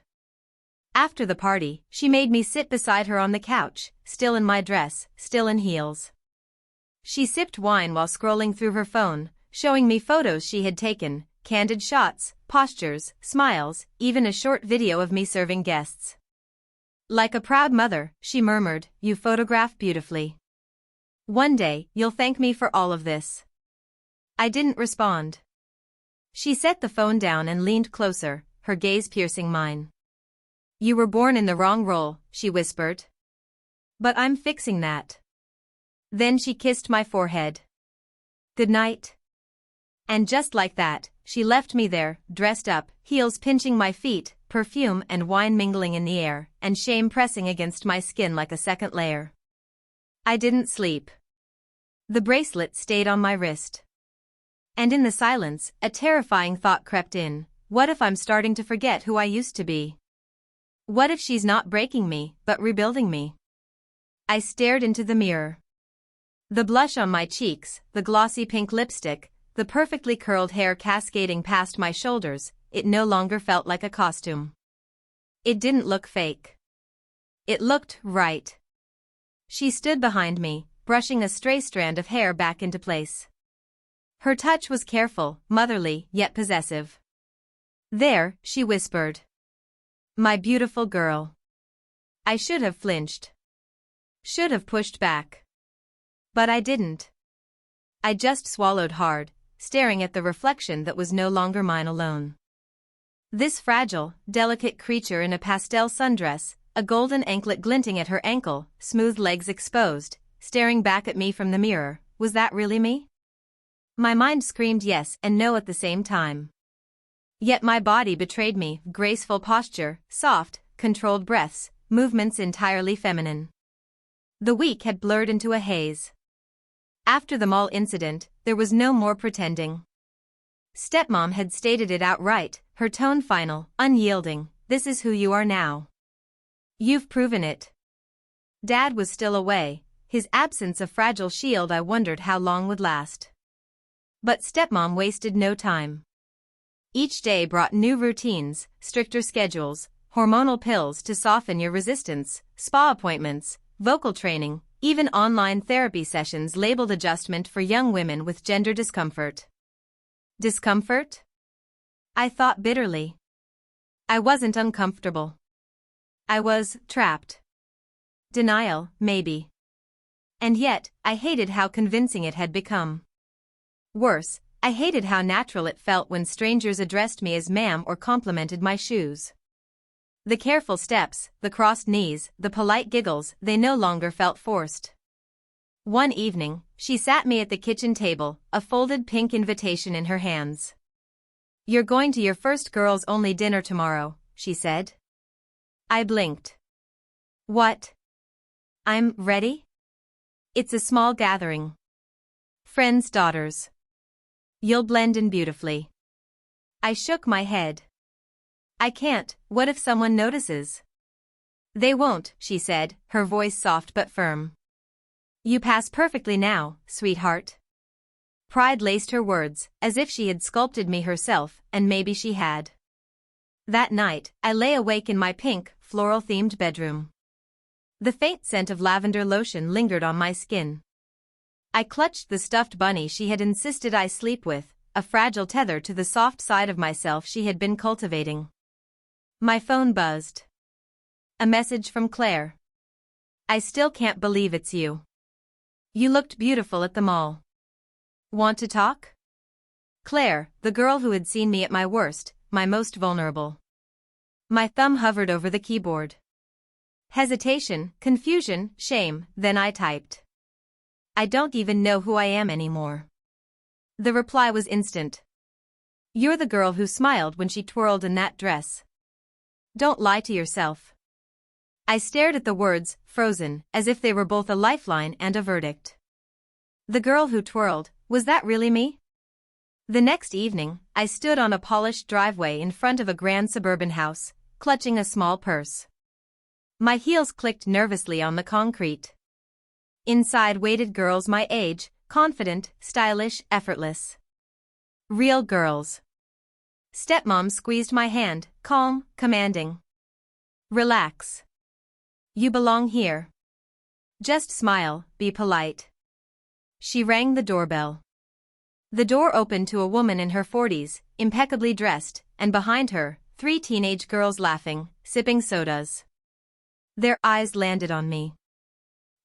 After the party, she made me sit beside her on the couch, still in my dress, still in heels. She sipped wine while scrolling through her phone, showing me photos she had taken, candid shots, postures, smiles, even a short video of me serving guests. Like a proud mother, she murmured, "You photograph beautifully. One day, you'll thank me for all of this." I didn't respond. She set the phone down and leaned closer, her gaze piercing mine. "You were born in the wrong role," she whispered. "But I'm fixing that." Then she kissed my forehead. "Good night." And just like that, she left me there, dressed up, heels pinching my feet, perfume and wine mingling in the air, and shame pressing against my skin like a second layer. I didn't sleep. The bracelet stayed on my wrist. And in the silence, a terrifying thought crept in. What if I'm starting to forget who I used to be? What if she's not breaking me, but rebuilding me? I stared into the mirror. The blush on my cheeks, the glossy pink lipstick, the perfectly curled hair cascading past my shoulders, it no longer felt like a costume. It didn't look fake. It looked right. She stood behind me, brushing a stray strand of hair back into place. Her touch was careful, motherly, yet possessive. "There," she whispered. "My beautiful girl." I should have flinched. Should have pushed back. But I didn't. I just swallowed hard, staring at the reflection that was no longer mine alone. This fragile, delicate creature in a pastel sundress, a golden anklet glinting at her ankle, smooth legs exposed, staring back at me from the mirror, was that really me? My mind screamed yes and no at the same time. Yet my body betrayed me, graceful posture, soft, controlled breaths, movements entirely feminine. The week had blurred into a haze. After the mall incident, there was no more pretending. Stepmom had stated it outright, her tone final, unyielding, "This is who you are now. You've proven it." Dad was still away, his absence a fragile shield I wondered how long would last. But Stepmom wasted no time. Each day brought new routines, stricter schedules, hormonal pills to soften your resistance, spa appointments, vocal training, even online therapy sessions labeled adjustment for young women with gender discomfort. Discomfort? I thought bitterly. I wasn't uncomfortable. I was trapped. Denial, maybe. And yet, I hated how convincing it had become. Worse, I hated how natural it felt when strangers addressed me as ma'am or complimented my shoes. The careful steps, the crossed knees, the polite giggles, they no longer felt forced. One evening, she sat me at the kitchen table, a folded pink invitation in her hands. "You're going to your first girls-only dinner tomorrow," she said. I blinked. "What? I'm ready?" "It's a small gathering. Friends' daughters. You'll blend in beautifully." I shook my head. "I can't, what if someone notices?" "They won't," she said, her voice soft but firm. "You pass perfectly now, sweetheart." Pride laced her words, as if she had sculpted me herself, and maybe she had. That night, I lay awake in my pink, floral-themed bedroom. The faint scent of lavender lotion lingered on my skin. I clutched the stuffed bunny she had insisted I sleep with, a fragile tether to the soft side of myself she had been cultivating. My phone buzzed. A message from Claire. "I still can't believe it's you. You looked beautiful at the mall. Want to talk?" Claire, the girl who had seen me at my worst, my most vulnerable. My thumb hovered over the keyboard. Hesitation, confusion, shame, then I typed. I don't even know who I am anymore. The reply was instant. You're the girl who smiled when she twirled in that dress. Don't lie to yourself. I stared at the words, frozen, as if they were both a lifeline and a verdict. The girl who twirled, was that really me? The next evening, I stood on a polished driveway in front of a grand suburban house, clutching a small purse. My heels clicked nervously on the concrete. Inside waited girls my age, confident, stylish, effortless. Real girls. Stepmom squeezed my hand, calm, commanding. Relax. You belong here. Just smile, be polite. She rang the doorbell. The door opened to a woman in her 40s, impeccably dressed, and behind her, 3 teenage girls laughing, sipping sodas. Their eyes landed on me.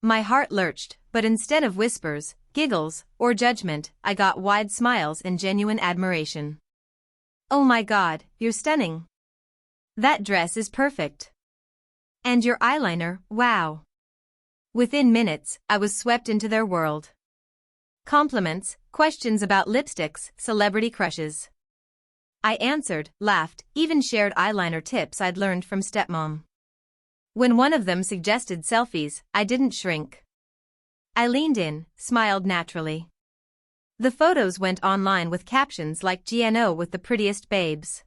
My heart lurched, but instead of whispers, giggles, or judgment, I got wide smiles and genuine admiration. Oh my God, you're stunning. That dress is perfect. And your eyeliner, wow. Within minutes, I was swept into their world. Compliments, questions about lipsticks, celebrity crushes. I answered, laughed, even shared eyeliner tips I'd learned from Stepmom. When one of them suggested selfies, I didn't shrink. I leaned in, smiled naturally. The photos went online with captions like GNO with the prettiest babes.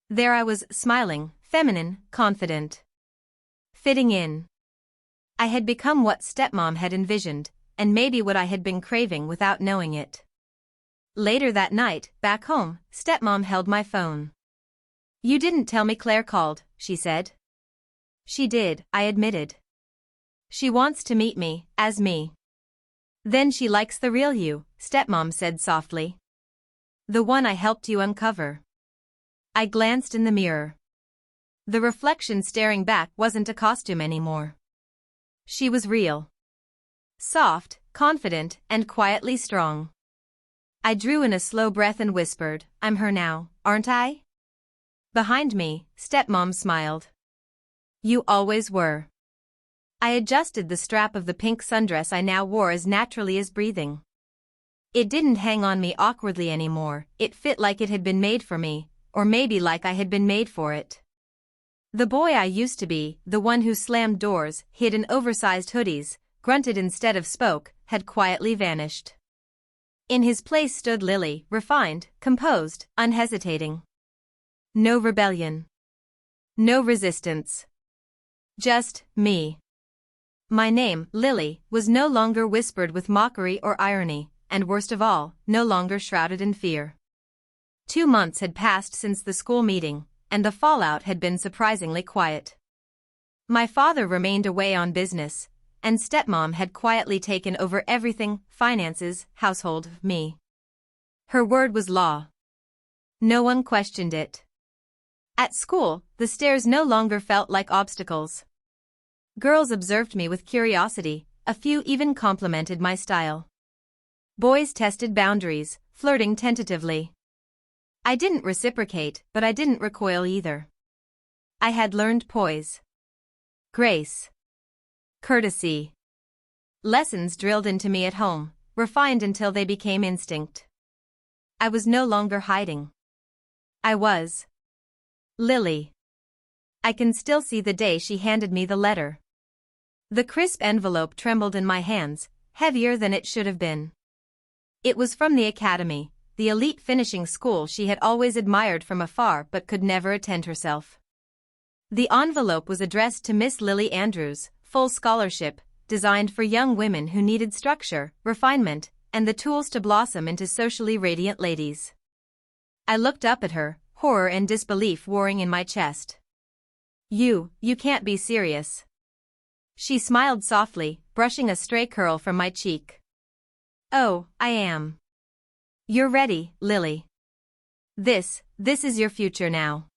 There I was, smiling, feminine, confident. Fitting in. I had become what Stepmom had envisioned, and maybe what I had been craving without knowing it. Later that night, back home, Stepmom held my phone. You didn't tell me Claire called, she said. She did, I admitted. She wants to meet me, as me. Then she likes the real you, Stepmom said softly. The one I helped you uncover. I glanced in the mirror. The reflection staring back wasn't a costume anymore. She was real. Soft, confident, and quietly strong. I drew in a slow breath and whispered, I'm her now, aren't I? Behind me, Stepmom smiled. You always were. I adjusted the strap of the pink sundress I now wore as naturally as breathing. It didn't hang on me awkwardly anymore, it fit like it had been made for me, or maybe like I had been made for it. The boy I used to be, the one who slammed doors, hid in oversized hoodies, grunted instead of spoke, had quietly vanished. In his place stood Lily, refined, composed, unhesitating. No rebellion. No resistance. Just me. My name, Lily, was no longer whispered with mockery or irony, and worst of all, no longer shrouded in fear. 2 months had passed since the school meeting, and the fallout had been surprisingly quiet. My father remained away on business, and Stepmom had quietly taken over everything, finances, household, me. Her word was law. No one questioned it. At school, the stairs no longer felt like obstacles. Girls observed me with curiosity, a few even complimented my style. Boys tested boundaries, flirting tentatively. I didn't reciprocate, but I didn't recoil either. I had learned poise. Grace. Courtesy. Lessons drilled into me at home, refined until they became instinct. I was no longer hiding. I was Lily. I can still see the day she handed me the letter. The crisp envelope trembled in my hands, heavier than it should have been. It was from the academy, the elite finishing school she had always admired from afar but could never attend herself. The envelope was addressed to Miss Lily Andrews, full scholarship, designed for young women who needed structure, refinement, and the tools to blossom into socially radiant ladies. I looked up at her, horror and disbelief warring in my chest. You can't be serious. She smiled softly, brushing a stray curl from my cheek. Oh, I am. You're ready, Lily. This is your future now.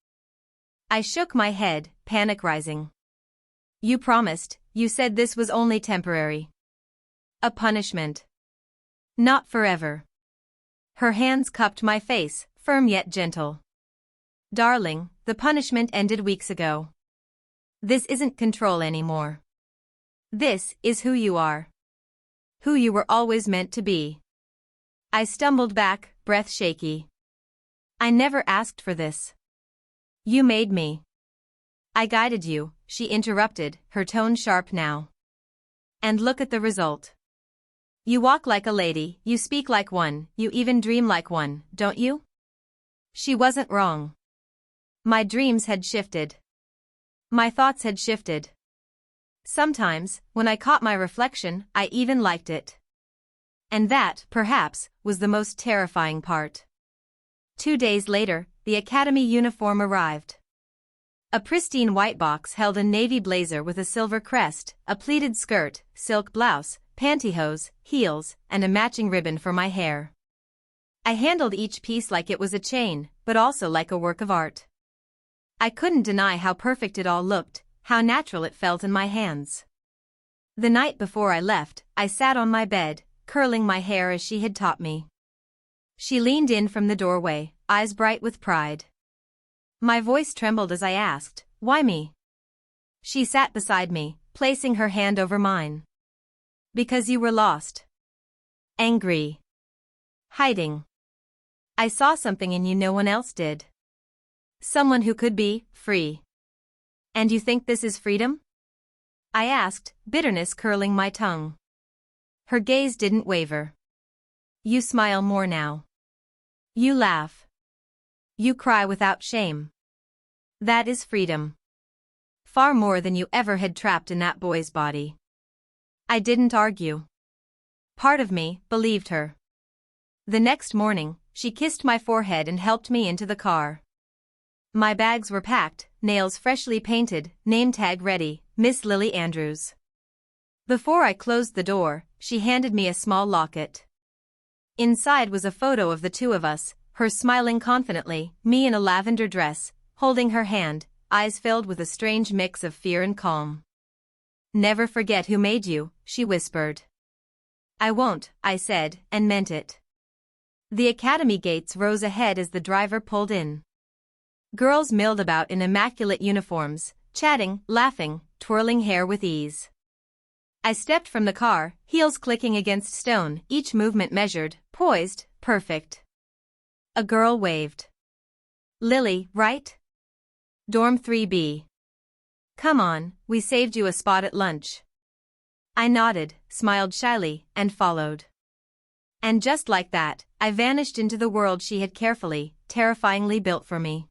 I shook my head, panic rising. You promised, you said this was only temporary. A punishment. Not forever. Her hands cupped my face, firm yet gentle. Darling, the punishment ended weeks ago. This isn't control anymore. This is who you are. Who you were always meant to be. I stumbled back, breath shaky. I never asked for this. You made me. I guided you, she interrupted, her tone sharp now. And look at the result. You walk like a lady, you speak like one, you even dream like one, don't you? She wasn't wrong. My dreams had shifted. My thoughts had shifted. Sometimes, when I caught my reflection, I even liked it. And that, perhaps, was the most terrifying part. 2 days later, the academy uniform arrived. A pristine white box held a navy blazer with a silver crest, a pleated skirt, silk blouse, pantyhose, heels, and a matching ribbon for my hair. I handled each piece like it was a chain, but also like a work of art. I couldn't deny how perfect it all looked, how natural it felt in my hands. The night before I left, I sat on my bed, curling my hair as she had taught me. She leaned in from the doorway, eyes bright with pride. My voice trembled as I asked, "Why me?" She sat beside me, placing her hand over mine. "Because you were lost. Angry. Hiding. I saw something in you no one else did. Someone who could be free. And you think this is freedom?" I asked, bitterness curling my tongue. Her gaze didn't waver. "You smile more now. You laugh. You cry without shame. That is freedom. Far more than you ever had trapped in that boy's body." I didn't argue. Part of me believed her. The next morning, she kissed my forehead and helped me into the car. My bags were packed, nails freshly painted, name tag ready, Miss Lily Andrews. Before I closed the door, she handed me a small locket. Inside was a photo of the two of us, her smiling confidently, me in a lavender dress, holding her hand, eyes filled with a strange mix of fear and calm. "Never forget who made you," she whispered. "I won't," I said, and meant it. The academy gates rose ahead as the driver pulled in. Girls milled about in immaculate uniforms, chatting, laughing, twirling hair with ease. I stepped from the car, heels clicking against stone, each movement measured, poised, perfect. A girl waved. "Lily, right? Dorm 3B. Come on, we saved you a spot at lunch." I nodded, smiled shyly, and followed. And just like that, I vanished into the world she had carefully, terrifyingly built for me.